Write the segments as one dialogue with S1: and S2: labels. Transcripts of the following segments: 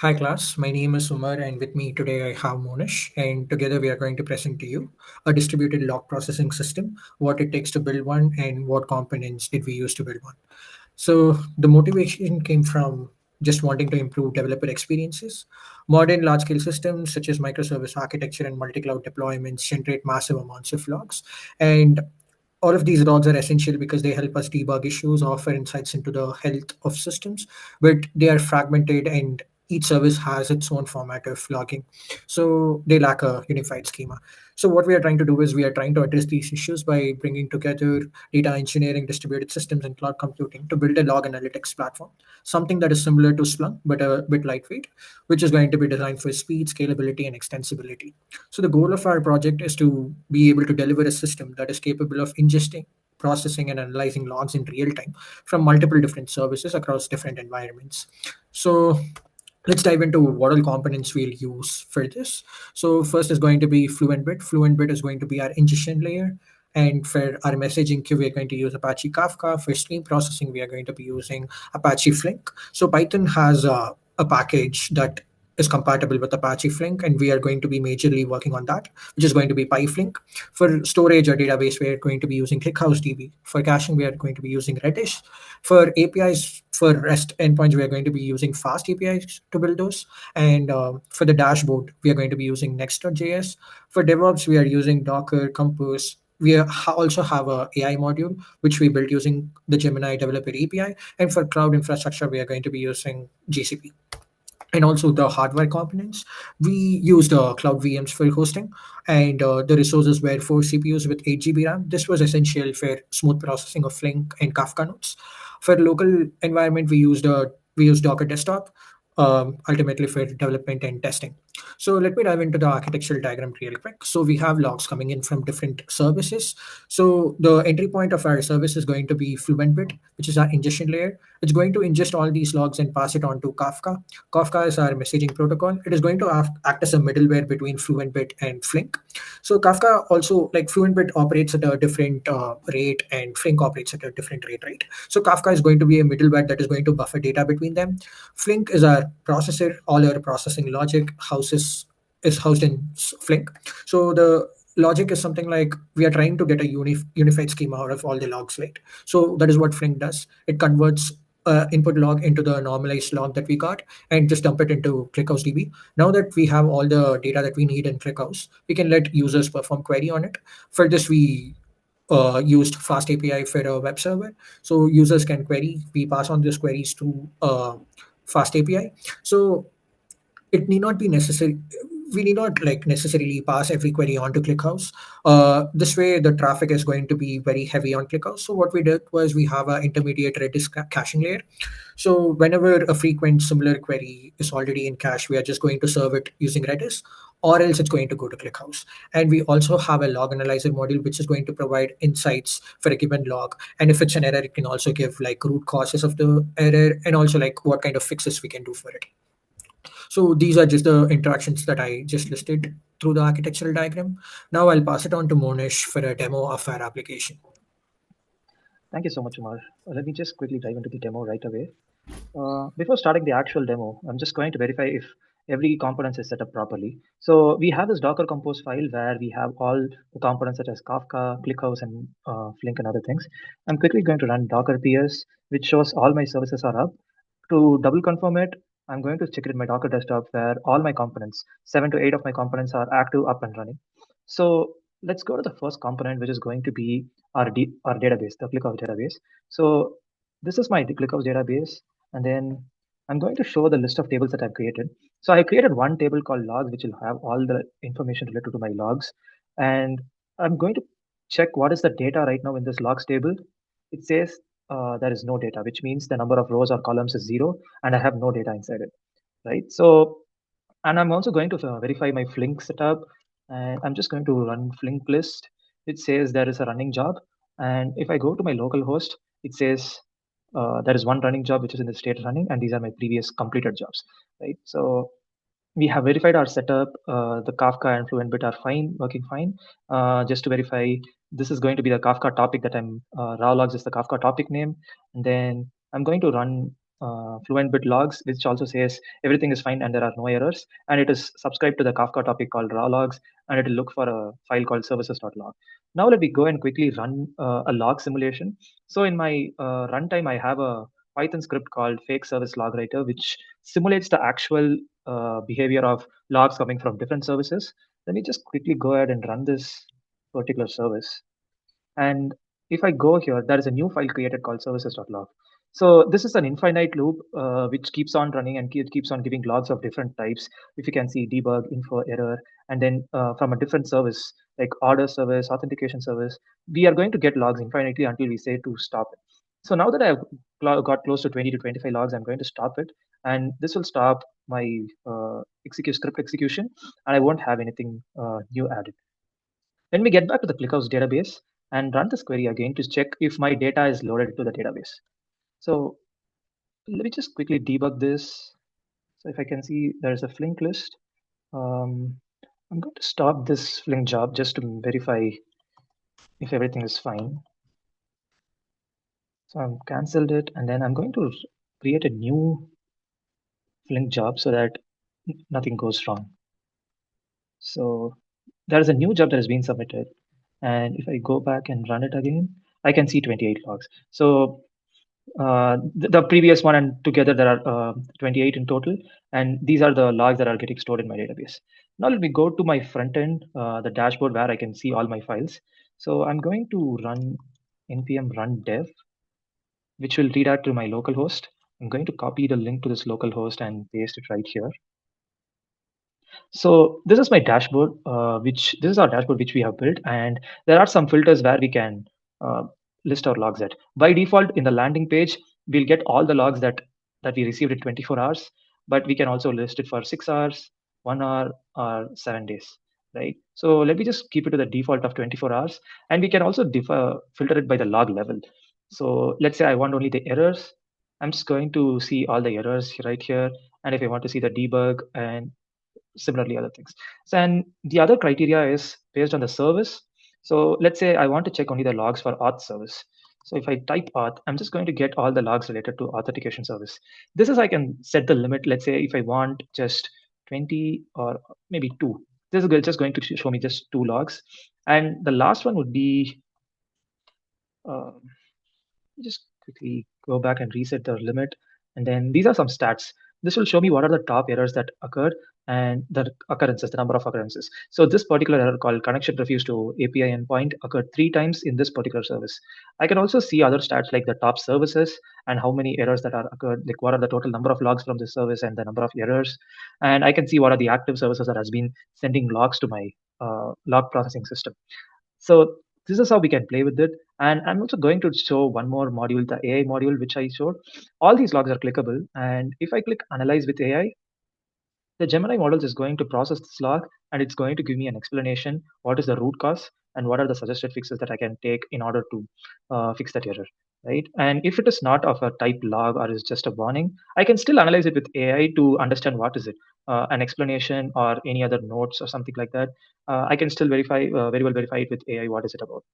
S1: Hi class, my name is Umar and with me today I have Mohnish and together we are going to present to you a distributed log processing system, what it takes to build one and what components did we use to build one. So the motivation came from just wanting to improve developer experiences. Modern large-scale systems such as microservice architecture and multi-cloud deployments generate massive amounts of logs and all of these logs are essential because they help us debug issues, offer insights into the health of systems, but they are fragmented and each service has its own format of logging. So they lack a unified schema. So what we are trying to do is we are trying to address these issues by bringing together data engineering, distributed systems, and cloud computing to build a log analytics platform, something that is similar to Splunk but a bit lightweight, which is going to be designed for speed, scalability, and extensibility. So the goal of our project is to be able to deliver a system that is capable of ingesting, processing, and analyzing logs in real time from multiple different services across different environments. So let's dive into what all components we'll use for this. So first is going to be FluentBit. FluentBit is going to be our ingestion layer. And for our messaging queue, we're going to use Apache Kafka. For stream processing, we are going to be using Apache Flink. So Python has a package that is compatible with Apache Flink, and we are going to be majorly working on that, which is going to be PyFlink. For storage or database, we are going to be using ClickHouseDB. For caching, we are going to be using Redis. For APIs, for REST endpoints, we are going to be using fast APIs to build those. And for the dashboard, we are going to be using Next.js. For DevOps, we are using Docker, Compose. We also have a AI module, which we built using the Gemini Developer API. And for cloud infrastructure, we are going to be using GCP. And also the hardware components. We used cloud VMs for hosting, and the resources were 4 CPUs with 8 GB RAM. This was essential for smooth processing of Flink and Kafka nodes. For local environment, we used Docker Desktop, ultimately for development and testing. So let me dive into the architectural diagram real quick. So we have logs coming in from different services. So the entry point of our service is going to be FluentBit, which is our ingestion layer. It's going to ingest all these logs and pass it on to Kafka. Kafka is our messaging protocol. It is going to act as a middleware between FluentBit and Flink. So Kafka also, like FluentBit operates at a different rate and Flink operates at a different rate, right? So Kafka is going to be a middleware that is going to buffer data between them. Flink is our processor. All your processing logic is housed in Flink. So the logic is something like we are trying to get a unified schema out of all the logs, right? So that is what Flink does. It converts input log into the normalized log that we got and just dump it into ClickHouseDB. Now that we have all the data that we need in ClickHouse, we can let users perform query on it. For this, we used Fast API for a web server. So users can query. We pass on these queries to Fast API. So it need not be necessary. We need not like necessarily pass every query onto ClickHouse. This way, the traffic is going to be very heavy on ClickHouse. So what we did was we have an intermediate Redis caching layer. So whenever a frequent similar query is already in cache, we are just going to serve it using Redis, or else it's going to go to ClickHouse. And we also have a log analyzer module, which is going to provide insights for a given log. And if it's an error, it can also give like root causes of the error and also like what kind of fixes we can do for it. So these are just the interactions that I just listed through the architectural diagram. Now I'll pass it on to Mohnish for a demo of our application.
S2: Thank you so much, Umar. Let me just quickly dive into the demo right away. Before starting the actual demo, I'm just going to verify if every component is set up properly. So we have this Docker Compose file where we have all the components such as Kafka, ClickHouse, and Flink and other things. I'm quickly going to run Docker PS, which shows all my services are up. To double confirm it, I'm going to check it in my Docker desktop where all my components, 7 to 8 of my components are active, up and running. So let's go to the first component, which is going to be our database, the ClickHouse database. So this is my ClickHouse database, and then I'm going to show the list of tables that I've created. So I created one table called logs, which will have all the information related to my logs. And I'm going to check what is the data right now in this logs table. It says there is no data, which means the number of rows or columns is 0, and I have no data inside it, right? So, and I'm also going to verify my Flink setup, and I'm just going to run Flink list. It says there is a running job, and if I go to my local host, it says there is one running job which is in the state running, and these are my previous completed jobs, right? So we have verified our setup. The Kafka and FluentBit are fine, working fine. Just to verify, this is going to be the Kafka topic that I'm, raw logs is the Kafka topic name. And then I'm going to run fluent bit logs, which also says everything is fine and there are no errors. And it is subscribed to the Kafka topic called raw logs, and it will look for a file called services.log. Now let me go and quickly run a log simulation. So in my runtime, I have a Python script called fake service log writer, which simulates the actual behavior of logs coming from different services. Let me just quickly go ahead and run this particular service. And if I go here, there is a new file created called services.log. So this is an infinite loop which keeps on running and keeps on giving logs of different types. If you can see debug, info, error, and then from a different service like order service, authentication service, we are going to get logs infinitely until we say to stop it. So now that I've got close to 20 to 25 logs, I'm going to stop it. And this will stop my script execution, and I won't have anything new added. Let me get back to the ClickHouse database and run this query again to check if my data is loaded to the database. So let me just quickly debug this. So if I can see there is a Flink list. I'm going to stop this Flink job just to verify if everything is fine. So I've canceled it, and then I'm going to create a new Flink job so that nothing goes wrong. So there is a new job that has been submitted. And if I go back and run it again, I can see 28 logs. So the previous one and together there are 28 in total, and these are the logs that are getting stored in my database. Now let me go to my front end, the dashboard where I can see all my files. So I'm going to run npm run dev, which will redirect to my local host. I'm going to copy the link to this local host and paste it right here. So this is my dashboard, which this is our dashboard which we have built, and there are some filters where we can uh, list our logs at. By default, in the landing page, we'll get all the logs that we received in 24 hours, but we can also list it for 6 hours, 1 hour, or 7 days, right? So let me just keep it to the default of 24 hours, and we can also filter it by the log level. So let's say I want only the errors. I'm just going to see all the errors right here, and if I want to see the debug and similarly other things. So, and the other criteria is based on the service. So let's say I want to check only the logs for auth service. So if I type auth, I'm just going to get all the logs related to authentication service. This is I can set the limit. Let's say if I want just 20 or maybe two. This is just going to show me just 2 logs. And the last one would be, um, just quickly go back and reset the limit. And then these are some stats. This will show me what are the top errors that occurred and the occurrences, the number of occurrences. So this particular error called connection refused to API endpoint occurred 3 times in this particular service. I can also see other stats like the top services and how many errors that are occurred, like what are the total number of logs from this service and the number of errors. And I can see what are the active services that has been sending logs to my log processing system. So this is how we can play with it. And I'm also going to show one more module, the AI module, which I showed. All these logs are clickable. And if I click analyze with AI, the Gemini models is going to process this log, and it's going to give me an explanation what is the root cause and what are the suggested fixes that I can take in order to fix that error, right? And if it is not of a type log or is just a warning, I can still analyze it with AI to understand what is it, an explanation or any other notes or something like that. I can still very well verify it with AI what is it about.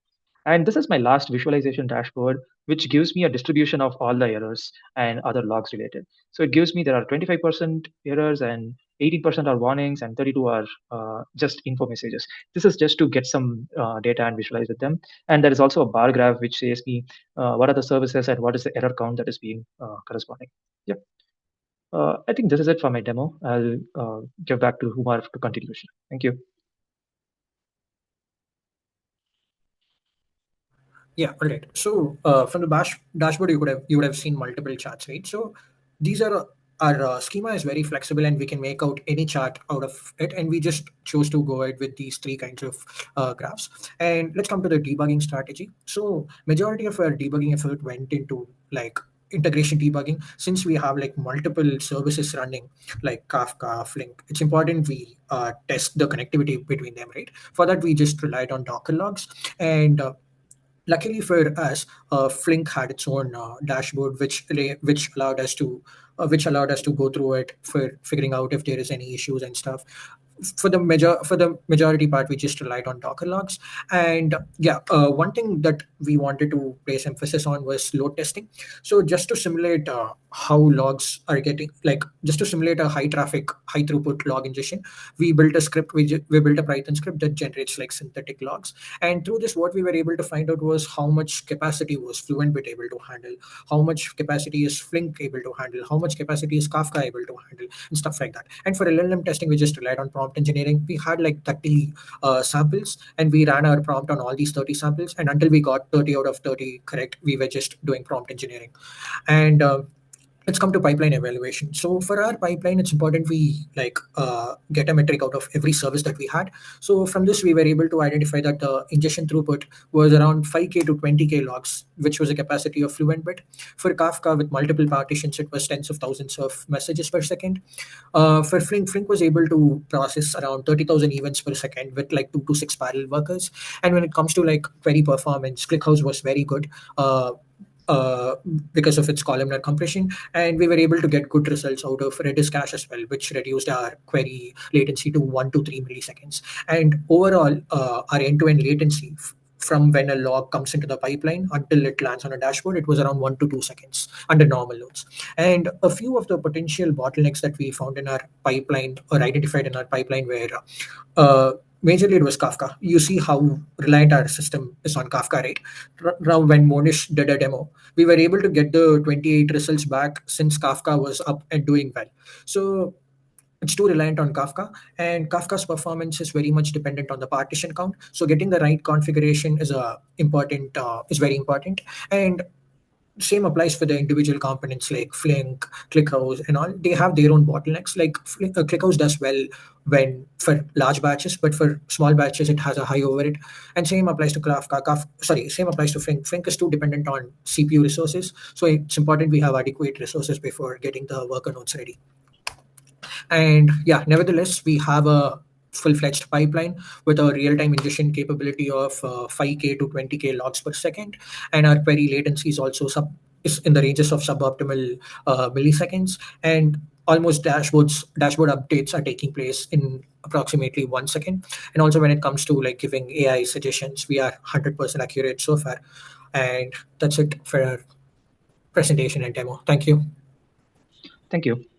S2: And this is my last visualization dashboard, which gives me a distribution of all the errors and other logs related. So it gives me there are 25% errors and 18% are warnings and 32 are just info messages. This is just to get some data and visualize with them. And there is also a bar graph which says me what are the services and what is the error count that is being corresponding. Yep. I think this is it for my demo. I'll give back to Umar to continue. Thank you.
S1: Yeah, all right. So from the dashboard, you would have seen multiple charts, right? So these are our schema is very flexible, and we can make out any chart out of it. And we just chose to go ahead with these three kinds of graphs. And let's come to the debugging strategy. So majority of our debugging effort went into like integration debugging. Since we have like multiple services running like Kafka, Flink, it's important we test the connectivity between them, right? For that, we just relied on Docker logs and luckily for us, Flink had its own dashboard, which allowed us to go through it for figuring out if there is any issues and stuff. for the majority part, we just relied on Docker logs. And yeah, one thing that we wanted to place emphasis on was load testing. So just to simulate how logs are getting, like just to simulate a high traffic, high throughput log ingestion, we built a script. We built a Python script that generates like synthetic logs. And through this, what we were able to find out was how much capacity was Fluentbit able to handle, how much capacity is Flink able to handle, how much capacity is Kafka able to handle, and stuff like that. And for LLM testing, we just relied on prompt engineering. We had like 30 samples, and we ran our prompt on all these 30 samples. And until we got 30 out of 30 correct, we were just doing prompt engineering. And let's come to pipeline evaluation. So for our pipeline, it's important we get a metric out of every service that we had. So from this, we were able to identify that the ingestion throughput was around 5k to 20k logs, which was a capacity of Fluentbit. For Kafka, with multiple partitions, it was tens of thousands of messages per second. For Flink was able to process around 30,000 events per second with like 2 to 6 parallel workers. And when it comes to like query performance, ClickHouse was very good. Uh, because of its columnar compression, and we were able to get good results out of Redis cache as well, which reduced our query latency to 1 to 3 milliseconds. And overall, our end-to-end latency from when a log comes into the pipeline until it lands on a dashboard, it was around 1 to 2 seconds under normal loads. And a few of the potential bottlenecks that we found in our pipeline or identified in our pipeline were uh, majorly it was Kafka. You see how reliant our system is on Kafka, right? Now, when Mohnish did a demo, we were able to get the 28 results back since Kafka was up and doing well. So it's too reliant on Kafka, and Kafka's performance is very much dependent on the partition count. So getting the right configuration is very important. And same applies for the individual components like Flink, ClickHouse, and all. They have their own bottlenecks. Like ClickHouse does well when for large batches, but for small batches, it has a high overhead. And same applies to same applies to Flink. Flink is too dependent on CPU resources, so it's important we have adequate resources before getting the worker nodes ready. And yeah, nevertheless, we have a full-fledged pipeline with a real-time ingestion capability of 5k to 20k logs per second, and our query latency is also is in the ranges of suboptimal milliseconds, and almost dashboard updates are taking place in approximately 1 second. And also when it comes to like giving AI suggestions, we are 100% accurate so far. And that's it for our presentation and demo. Thank you.
S2: Thank you.